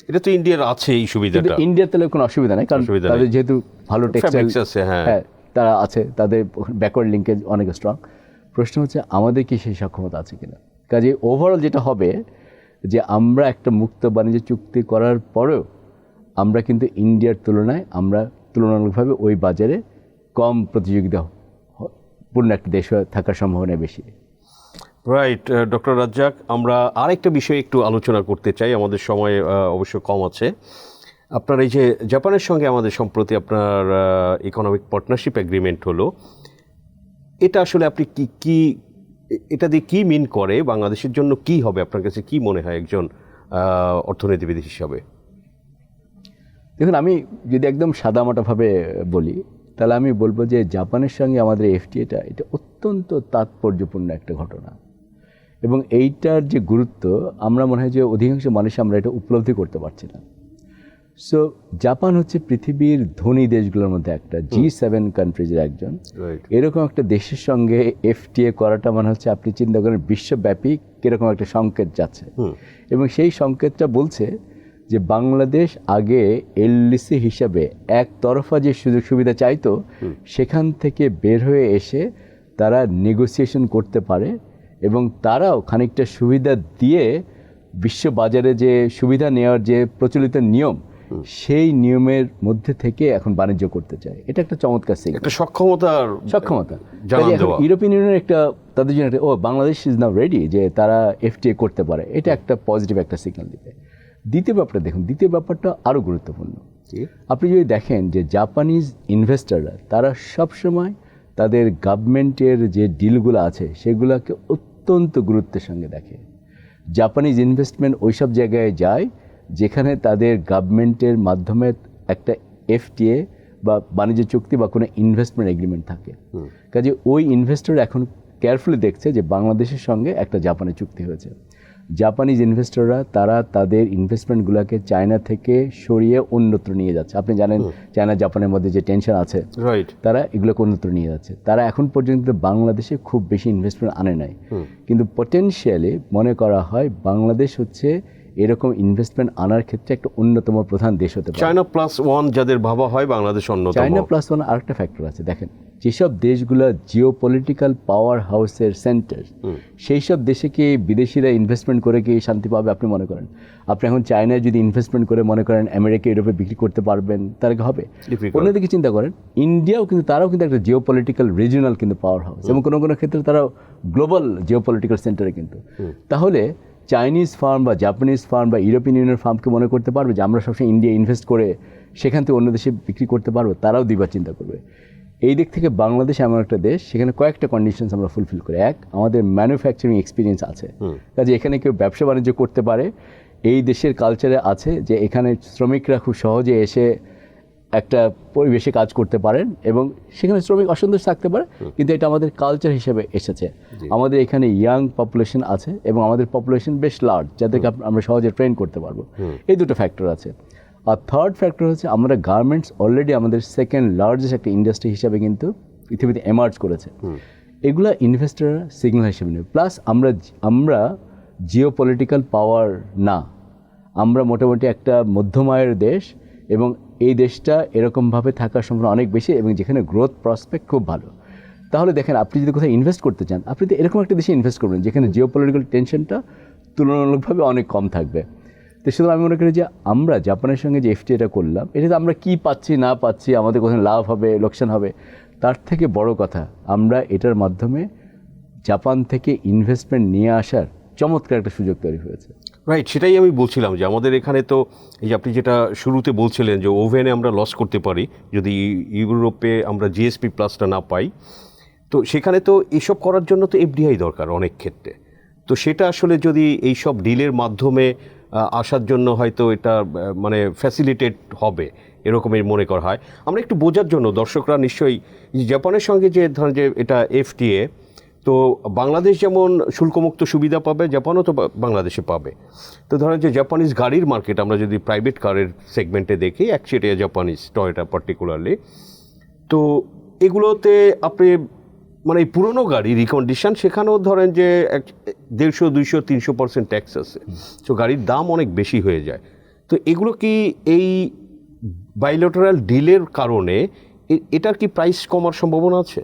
এটা তো ইন্ডিয়ার আছে এই সুবিধাটা, ইন্ডিয়ার তাহলে কোনো অসুবিধা নেই, কারণ তাদের যেহেতু ভালো টেক্সটাইল হ্যাঁ তারা আছে, তাদের ব্যাকওয়ার্ড লিঙ্কেজ অনেক স্ট্রং। প্রশ্ন হচ্ছে আমাদের কি সেই সক্ষমতা আছে কিনা। কাজে ওভারঅল যেটা হবে যে আমরা একটা মুক্ত বাণিজ্য চুক্তি করার পরেও আমরা কিন্তু ইন্ডিয়ার তুলনায় আমরা তুলনামূলকভাবে ওই বাজারে কম প্রতিযোগিতা পূর্ণ একটা দেশ থাকার সম্ভাবনা বেশি। রাইট ডক্টর রাজ্জাক, আমরা আরেকটা বিষয়ে একটু আলোচনা করতে চাই, আমাদের সময় অবশ্য কম আছে। আপনার এই যে জাপানের সঙ্গে আমাদের সম্প্রতি আপনার ইকোনমিক পার্টনারশিপ এগ্রিমেন্ট হলো, এটা আসলে আপনি কি এটা দিয়ে কী মিন করে, বাংলাদেশের জন্য কি হবে, আপনার কাছে কি মনে হয় একজন অর্থনীতিবিদ হিসাবে? দেখুন, আমি যদি একদম সাদামাটাভাবে বলি তাহলে আমি বলবো যে জাপানের সঙ্গে আমাদের এফটিএটা এটা অত্যন্ত তাৎপর্যপূর্ণ একটা ঘটনা, এবং এইটার যে গুরুত্ব আমরা মনে হয় যে অধিকাংশ মানুষ আমরা এটা উপলব্ধি করতে পারছি না। সো জাপান হচ্ছে পৃথিবীর ধনী দেশগুলোর মধ্যে একটা, G7 কান্ট্রিজের একজন। এরকম একটা দেশের সঙ্গে এফটিএ করাটা মানে হচ্ছে আপনি চিন্তা করেন বিশ্বব্যাপী কীরকম একটা সংকেত যাচ্ছে, এবং সেই সংকেতটা বলছে যে বাংলাদেশ আগে এলডিসি হিসাবে একতরফা যে সুযোগ সুবিধা চাইতো সেখান থেকে বের হয়ে এসে তারা নেগোসিয়েশন করতে পারে, এবং তারাও খানিকটা সুবিধা দিয়ে বিশ্ব বাজারে যে সুবিধা নেওয়ার যে প্রচলিত নিয়ম সেই নিয়মের মধ্যে থেকে এখন বাণিজ্য করতে চায়। এটা একটা চমৎকার সিগন্যাল, একটা সক্ষমতা। ইউরোপিয়ান ইউনিয়নের একটা তাদের জন্য একটা বাংলাদেশ ইজ নাও রেডি যে তারা এফটিএ করতে পারে, এটা একটা পজিটিভ একটা সিগন্যাল দিবে। দ্বিতীয় ব্যাপারটা দেখুন, দ্বিতীয় ব্যাপারটা আরও গুরুত্বপূর্ণ। আপনি যদি দেখেন যে জাপানিজ ইনভেস্টররা তারা সবসময় তাদের গভর্নমেন্টের যে ডিলগুলো আছে সেগুলোকে অত্যন্ত গুরুত্বের সঙ্গে দেখে। জাপানিজ ইনভেস্টমেন্ট ওইসব জায়গায় যায় যেখানে তাদের গভর্নমেন্টের মাধ্যমে একটা এফটিএ বা বাণিজ্য চুক্তি বা কোনো ইনভেস্টমেন্ট এগ্রিমেন্ট থাকে, কাজে ওই ইনভেস্টর এখন কেয়ারফুলি দেখছে যে বাংলাদেশের সঙ্গে একটা জাপানের চুক্তি হয়েছে। জাপানিজ ইনভেস্টররা তারা তাদের ইনভেস্টমেন্টগুলোকে চায়না থেকে সরিয়ে অন্যত্র নিয়ে যাচ্ছে। আপনি জানেন চায়না জাপানের মধ্যে যে টেনশন আছে, রাইট, তারা এগুলোকে অন্যত্র নিয়ে যাচ্ছে। তারা এখন পর্যন্ত বাংলাদেশে খুব বেশি ইনভেস্টমেন্ট আনে নাই, কিন্তু পটেনশিয়ালি মনে করা হয় বাংলাদেশ হচ্ছে এরকম ইনভেস্টমেন্ট আনার ক্ষেত্রে একটা অন্যতম প্রধান দেশ হতে পারে। চায়না প্লাস ওয়ান যাদের ভাবা হয় বাংলাদেশ অন্যতম। চায়না প্লাস ওয়ান আরেকটা ফ্যাক্টর আছে, দেখেন যেসব দেশগুলো জিওপলিটিক্যাল পাওয়ার হাউসের সেন্টার, সেই সব দেশে কি বিদেশিরা ইনভেস্টমেন্ট করে কি শান্তি পাবে আপনি মনে করেন? আপনি এখন চায়নায় যদি ইনভেস্টমেন্ট করে মনে করেন আমেরিকা ইউরোপে বিক্রি করতে পারবেন, তার কি হবে? অন্যদিকে চিন্তা করেন ইন্ডিয়াও কিন্তু তারাও কিন্তু একটা জিওপলিটিক্যাল রিজিওনাল কিন্তু পাওয়ার হাউস, এবং কোনো কোনো ক্ষেত্রে তারাও গ্লোবাল জিওপলিটিক্যাল সেন্টারে কিন্তু। তাহলে চাইনিজ ফার্ম বা জাপানিজ ফার্ম বা ইউরোপিয়ান ইউনিয়ন ফার্মকে মনে করতে পারবে যে আমরা সবসময় ইন্ডিয়া ইনভেস্ট করে সেখান থেকে অন্য দেশে বিক্রি করতে পারবো? তারাও দুইবার চিন্তা করবে। এই দিক থেকে বাংলাদেশ এমন একটা দেশ, সেখানে কয়েকটা কন্ডিশনস আমরা ফুলফিল করি। এক, আমাদের ম্যানুফ্যাকচারিং এক্সপিরিয়েন্স আছে, কাজে এখানে কেউ ব্যবসা বাণিজ্য করতে পারে। এই দেশের কালচারে আছে যে এখানে শ্রমিকরা খুব সহজে এসে একটা পরিবেশে কাজ করতে পারেন এবং সেখানে শ্রমিক অসন্তোষ থাকতে পারে, কিন্তু এটা আমাদের কালচার হিসেবে এসেছে। আমাদের এখানে ইয়াং পপুলেশন আছে এবং আমাদের পপুলেশন বেশ লার্জ, যাদেরকে আমরা সহজে ট্রেন করতে পারবো। এই দুটো ফ্যাক্টর আছে। আর থার্ড ফ্যাক্টর হচ্ছে আমরা গার্মেন্টস অলরেডি আমাদের সেকেন্ড লার্জেস্ট একটা ইন্ডাস্ট্রি হিসাবে কিন্তু পৃথিবীতে এমার্জ করেছে। এগুলা ইনভেস্টররা সিগন্যাল হিসেবে নেবে। প্লাস আমরা জিওপলিটিক্যাল পাওয়ার না, আমরা মোটামুটি একটা মধ্যম আয়ের দেশ, এবং এই দেশটা এরকমভাবে থাকার সম্ভাবনা অনেক বেশি এবং যেখানে গ্রোথ প্রসপেক্ট খুব ভালো। তাহলে দেখেন আপনি যদি কোথাও ইনভেস্ট করতে চান, আপনি তো এরকম একটা দেশে ইনভেস্ট করবেন যেখানে জিওপলিটিক্যাল টেনশনটা তুলনামূলকভাবে অনেক কম থাকবে। তো সুতরাং আমি মনে করি যে আমরা জাপানের সঙ্গে যে এফটিএটা করলাম, এটাতে আমরা কী পাচ্ছি না পাচ্ছি, আমাদের কোথাও লাভ হবে লোকসান হবে, তার থেকে বড় কথা আমরা এটার মাধ্যমে জাপান থেকে ইনভেস্টমেন্ট নিয়ে আসার চমৎকার একটা সুযোগ তৈরি হয়েছে। রাইট, সেটাই আমি বলছিলাম যে আমাদের এখানে তো এই যে আপনি যেটা শুরুতে বলছিলেন যে ওভেনে আমরা লস করতে পারি যদি ইউরোপে আমরা জিএসপি প্লাসটা না পাই, তো সেখানে তো এসব করার জন্য তো এফডিআই দরকার অনেক ক্ষেত্রে। তো সেটা আসলে যদি এই সব ডিলের মাধ্যমে আসার জন্য হয়তো এটা মানে ফ্যাসিলিটেট হবে এরকমের মনে করা হয়। আমরা একটু বোঝার জন্য দর্শকরা নিশ্চয়ই জাপানের সঙ্গে যে ধরেন যে এটা এফটিএ, তো বাংলাদেশ যেমন শুল্কমুক্ত সুবিধা পাবে, জাপানও তো বাংলাদেশে পাবে। তো ধরেন যে জাপানিজ গাড়ির মার্কেট আমরা যদি প্রাইভেট কারের সেগমেন্টে দেখি, একচেটিয়া জাপানিজ টয়োটা পার্টিকুলারলি, তো এগুলোতে আপনি মানে এই পুরনো গাড়ি রিকন্ডিশন, সেখানেও ধরেন যে 150, 200, 300% ট্যাক্স আছে, তো গাড়ির দাম অনেক বেশি হয়ে যায়। তো এগুলো কি এই বাইলেটারাল ডিলের কারণে এটার কি প্রাইস কমার সম্ভাবনা আছে?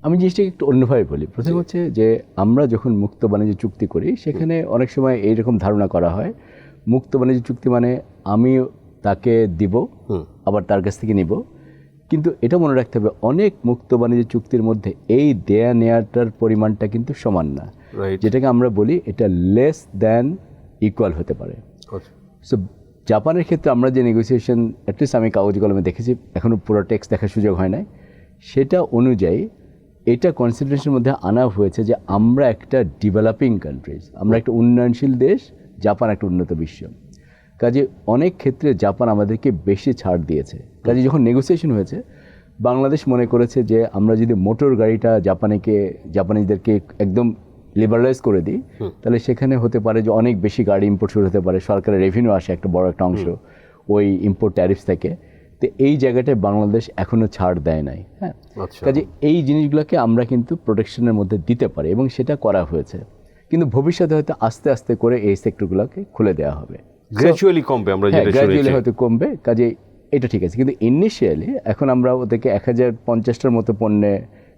আমি জিনিসটাকে একটু অন্যভাবে বলি। প্রথম হচ্ছে যে আমরা যখন মুক্ত বাণিজ্য চুক্তি করি, সেখানে অনেক সময় এইরকম ধারণা করা হয় মুক্ত বাণিজ্য চুক্তি মানে আমি তাকে দিব আবার তার কাছ থেকে নিব, কিন্তু এটা মনে রাখতে হবে অনেক মুক্ত বাণিজ্য চুক্তির মধ্যে এই দেয়া নেয়াটার পরিমাণটা কিন্তু সমান না, যেটাকে আমরা বলি এটা লেস দ্যান ইকুয়াল হতে পারে। সো জাপানের ক্ষেত্রে আমরা যে নেগোসিয়েশন অ্যাটলিস্ট আমি কাগজ কলমে দেখেছি, এখনও পুরো টেক্সট দেখার সুযোগ হয় নাই, সেটা অনুযায়ী এটা কনসিডারেশনের মধ্যে আনা হয়েছে যে আমরা একটা ডেভেলপিং কান্ট্রিজ, আমরা একটা উন্নয়নশীল দেশ, জাপান একটা উন্নত বিশ্ব। কাজে অনেক ক্ষেত্রে জাপান আমাদেরকে বেশি ছাড় দিয়েছে। কাজে যখন নেগোসিয়েশন হয়েছে, বাংলাদেশ মনে করেছে যে আমরা যদি মোটর গাড়িটা জাপানিজদেরকে একদম লিবারালাইজ করে দিই, তাহলে সেখানে হতে পারে যে অনেক বেশি গাড়ি ইম্পোর্ট শুরু হতে পারে, সরকারের রেভিনিউ আসে একটা বড় একটা অংশ ওই ইম্পোর্ট ট্যারিফস থেকে। তো এই জায়গাটায় বাংলাদেশ এখনও ছাড় দেয় নাই। হ্যাঁ, কাজে এই জিনিসগুলোকে আমরা কিন্তু প্রোটেকশনের মধ্যে দিতে পারি এবং সেটা করা হয়েছে, কিন্তু ভবিষ্যতে হয়তো আস্তে আস্তে করে এই সেক্টরগুলোকে খুলে দেওয়া হবে, গ্র্যাজুয়ালি কমবে, আমরা যেটা গ্র্যাজুয়ালি হয়তো কমবে। কাজে এটা ঠিক আছে, কিন্তু ইনিশিয়ালি এখন আমরা ওদেরকে 1050টার মতো পণ্যে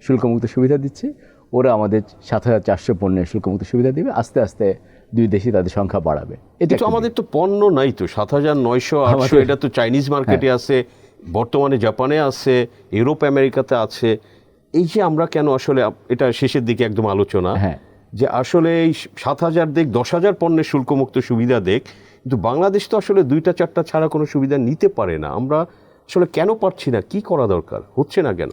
শুল্কমুক্ত সুবিধা দিচ্ছি, ওরা আমাদের 7400 পণ্যের শুল্কমুক্ত সুবিধা দিবে। আস্তে আস্তে দুই দেশই তাদের সংখ্যা বাড়াবে। এটা আমাদের তো পণ্য নাই তো 7900, 800, এটা তো চাইনিজ মার্কেটে আছে, বর্তমানে জাপানে আছে, ইউরোপ আমেরিকাতে আছে। এই যে আমরা কেন আসলে, এটা শেষের দিকে একদম আলোচনা, যে আসলে এই 7000 দেখ 10,000 পণ্যের শুল্কমুক্ত সুবিধা দেখ, কিন্তু বাংলাদেশ তো আসলে 2-4টা ছাড়া কোনো সুবিধা নিতে পারে না। আমরা আসলে কেন পারছি না? কি করা দরকার? হচ্ছে না কেন?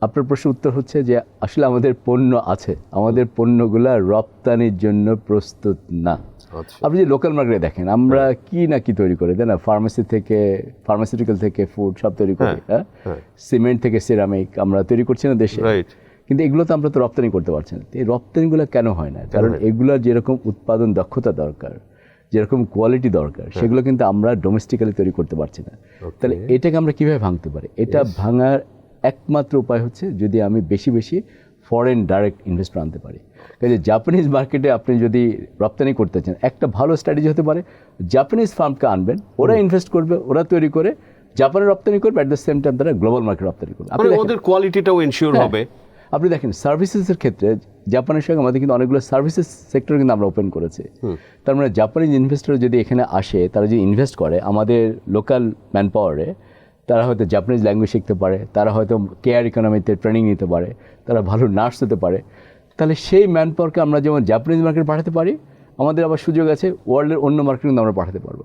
আপনার প্রশ্নের উত্তর হচ্ছে যে আসলে আমাদের পণ্য আছে, আমাদের পণ্যগুলা রপ্তানির জন্য প্রস্তুত না। আচ্ছা। আপনি যে লোকাল মার্কেটে দেখেন আমরা কি না কি তৈরি করি, তাই না? ফার্মাসিউটিক্যাল থেকে ফুড সব তৈরি করি, হ্যাঁ, সিমেন্ট থেকে সিরামিক আমরা তৈরি করছি না দেশে, রাইট। কিন্তু এগুলো তো আমরা তো রপ্তানি করতে পারছি না। এই রপ্তানিগুলো কেন হয় না? কারণ এগুলোর যেরকম উৎপাদন দক্ষতা দরকার, যেরকম কোয়ালিটি দরকার, সেগুলো কিন্তু আমরা ডোমেস্টিক্যালি তৈরি করতে পারছি না। তাহলে এটাকে আমরা কিভাবে ভাঙতে পারি? এটা ভাঙার একমাত্র উপায় হচ্ছে যদি আমি বেশি বেশি ফরেন ডাইরেক্ট ইনভেস্টর আনতে পারি। কাজে জাপানিজ মার্কেটে আপনি যদি রপ্তানি করতে চান, একটা ভালো স্ট্র্যাটেজি হতে পারে জাপানিজ ফার্মকে আনবেন, ওরা ইনভেস্ট করবে, ওরা তৈরি করে জাপানে রপ্তানি করবে, অ্যাট দ্য সেম টাইম তারা গ্লোবাল মার্কেট রপ্তানি করবে। ওদের কোয়ালিটিটাও এনশিওর হবে। আপনি দেখেন সার্ভিসেসের ক্ষেত্রে জাপানের সঙ্গে আমাদের কিন্তু অনেকগুলো সার্ভিসেস সেক্টর কিন্তু আমরা ওপেন করেছি। তার মানে জাপানিজ ইনভেস্টর যদি এখানে আসে, তারা যদি ইনভেস্ট করে আমাদের লোকাল ম্যান পাওয়ারে, তারা হয়তো জাপানিজ ল্যাঙ্গুয়েজ শিখতে পারে, তারা হয়তো কেয়ার ইকোনমিতে ট্রেনিং নিতে পারে, তারা ভালো নার্স হতে পারে, তাহলে সেই ম্যান পাওয়ারকে আমরা যেমন জাপানিজ মার্কেট পাঠাতে পারি, আমাদের আবার সুযোগ আছে ওয়ার্ল্ডের অন্য মার্কেট কিন্তু আমরা পাঠাতে পারবো।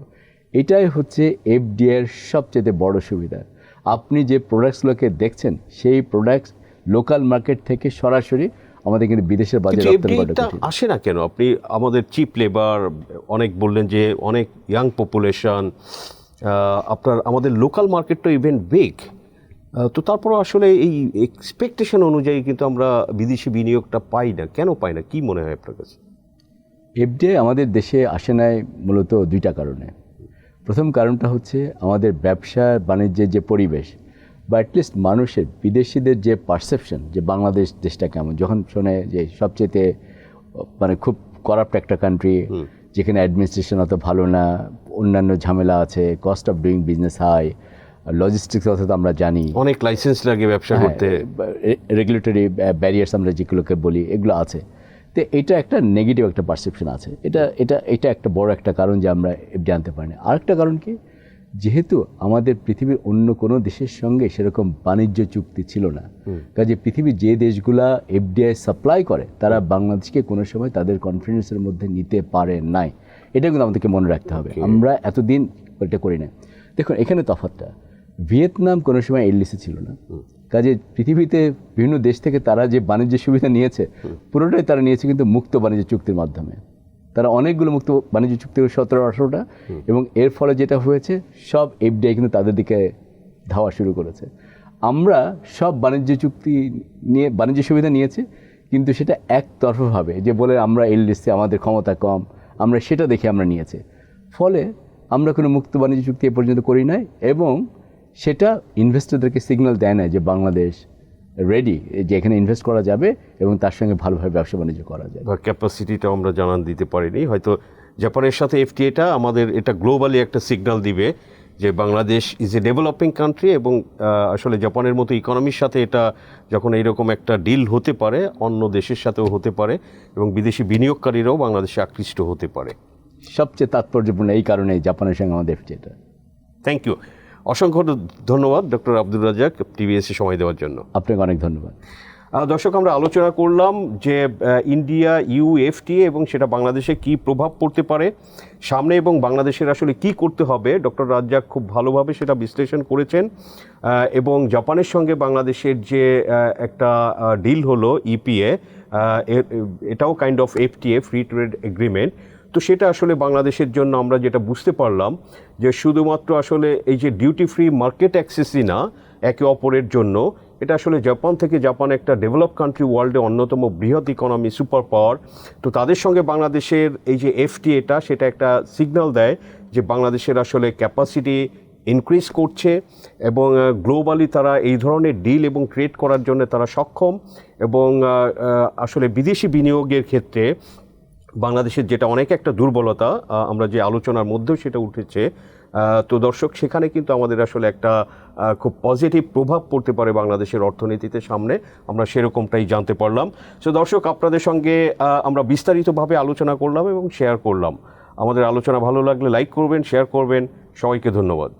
এটাই হচ্ছে এফডিআইয়ের সবচেয়ে বড় সুবিধা। আপনি যে প্রোডাক্টসগুলোকে দেখছেন সেই প্রোডাক্টস লোকাল মার্কেট থেকে সরাসরি আমাদের কিন্তু বিদেশের বাজারে রপ্তানি করা আসে না কেন? আপনি আমাদের চিপ লেবার অনেক বললেন, যে অনেক ইয়াং পপুলেশন, আমাদের লোকাল মার্কেটটা ইভেন বিগ, তো তারপর আসলে এই এক্সপেকটেশন অনুযায়ী কিন্তু আমরা বিদেশি বিনিয়োগটা পাই না। কেন পাই না, কি মনে হয় আপনার কাছে? এফডিআই আমাদের দেশে আসে নাই মূলত দুইটা কারণে। প্রথম কারণটা হচ্ছে আমাদের ব্যবসা বাণিজ্যের যে পরিবেশ, বা অ্যাটলিস্ট মানুষের বিদেশিদের যে পারসেপশন যে বাংলাদেশ দেশটা কেমন, যখন শোনে যে সবচেয়ে মানে খুব করাপ্ট একটা কান্ট্রি, যেখানে অ্যাডমিনিস্ট্রেশন অত ভালো না, অন্যান্য ঝামেলা আছে, cost of doing business high, logistics অর্থাৎ আমরা জানি অনেক লাইসেন্স লাগে ব্যবসা করতে, রেগুলেটরি ব্যারিয়ার্স আমরা যেগুলোকে বলি এগুলো আছে। তো এটা একটা নেগেটিভ একটা পারসেপশন আছে। এটা একটা বড় একটা কারণ যে আমরা এফডিআই আনতে পারি না। আরেকটা কারণ কি, যেহেতু আমাদের পৃথিবীর অন্য কোনো দেশের সঙ্গে সেরকম বাণিজ্য চুক্তি ছিল না, কাজে পৃথিবীর যে দেশগুলা এফডিআই সাপ্লাই করে তারা বাংলাদেশকে কোনো সময় তাদের কনফিডেন্সের মধ্যে নিতে পারে নাই। এটা কিন্তু আমাদেরকে মনে রাখতে হবে, আমরা এতদিন এটা করি না। দেখুন এখানে তফাৎটা, ভিয়েতনাম কোনো সময় এলডিসি ছিল না, কাজে পৃথিবীতে বিভিন্ন দেশ থেকে তারা যে বাণিজ্য সুবিধা নিয়েছে পুরোটাই তারা নিয়েছে কিন্তু মুক্ত বাণিজ্য চুক্তির মাধ্যমে। তারা অনেকগুলো মুক্ত বাণিজ্য চুক্তি 17-18টা, এবং এর ফলে যেটা হয়েছে সব এফডিআই কিন্তু তাদের দিকে ধাওয়া শুরু করেছে। আমরা সব বাণিজ্য চুক্তি নিয়ে বাণিজ্য সুবিধা নিয়েছি, কিন্তু সেটা একতরফাভাবে যে বলে আমরা এলডিসি আমাদের ক্ষমতা কম, আমরা সেটা দেখে আমরা নিয়েছি। ফলে আমরা কোনো মুক্ত বাণিজ্য চুক্তি এ পর্যন্ত করি নাই, এবং সেটা ইনভেস্টরদেরকে সিগন্যাল দেয় না যে বাংলাদেশ রেডি, যে এখানে ইনভেস্ট করা যাবে এবং তার সঙ্গে ভালোভাবে ব্যবসা বাণিজ্য করা যাবে। বা ক্যাপাসিটিটা আমরা জানান দিতে পারিনি। হয়তো জাপানের সাথে এফটিএটা আমাদের এটা গ্লোবালি একটা সিগন্যাল দিবে যে Bangladesh is a developing country, এবং আসলে জাপানের মতো ইকোনমির সাথে এটা যখন এইরকম একটা ডিল হতে পারে, অন্য দেশের সাথেও হতে পারে, এবং বিদেশি বিনিয়োগকারীরাও বাংলাদেশে আকৃষ্ট হতে পারে। সবচেয়ে তাৎপর্যপূর্ণ এই কারণেই জাপানের সঙ্গে আমাদের এফটিএটা। থ্যাংক ইউ, অসংখ্য ধন্যবাদ ডক্টর আব্দুর রাজ্জাক টিভিএসে সময় দেওয়ার জন্য। আপনাকে অনেক ধন্যবাদ। দর্শক, আমরা আলোচনা করলাম যে ইন্ডিয়া ইউএফটিএ এবং সেটা বাংলাদেশে কি প্রভাব পড়তে পারে সামনে, এবং বাংলাদেশের আসলে কি করতে হবে। ডক্টর রাজ্জাক খুব ভালোভাবে সেটা বিশ্লেষণ করেছেন, এবং জাপানের সঙ্গে বাংলাদেশের যে একটা ডিল হলো ইপিএ, এটাও kind of FTA, free trade agreement. তো সেটা আসলে বাংলাদেশের জন্য আমরা যেটা বুঝতে পারলাম যে শুধুমাত্র আসলে এই যে ডিউটি ফ্রি মার্কেট অ্যাক্সেসই না একে অপরের জন্য, এটা আসলে জাপান থেকে, জাপান একটা ডেভেলপ কান্ট্রি, ওয়ার্ল্ডে অন্যতম বৃহৎ ইকোনমি, সুপার পাওয়ার। তো তাদের সঙ্গে বাংলাদেশের এই যে এফটিএটা, সেটা একটা সিগন্যাল দেয় যে বাংলাদেশের আসলে ক্যাপাসিটি ইনক্রিজ করছে, এবং গ্লোবালি তারা এই ধরনের ডিল এবং ট্রেড করার জন্য তারা সক্ষম, এবং আসলে বিদেশি বিনিয়োগের ক্ষেত্রে বাংলাদেশের যেটা অনেক একটা দুর্বলতা, আমরা যে আলোচনার মধ্যেও সেটা উঠেছে। তো দর্শক, সেখানে কিন্তু আমাদের আসলে একটা খুব পজিটিভ প্রভাব পড়তে পারে বাংলাদেশের অর্থনীতিতে সামনে, আমরা সেরকমটাই জানতে পারলাম। সো দর্শক, আপনাদের সঙ্গে আমরা বিস্তারিতভাবে আলোচনা করলাম এবং শেয়ার করলাম। আমাদের আলোচনা ভালো লাগলে লাইক করবেন, শেয়ার করবেন। সবাইকে ধন্যবাদ।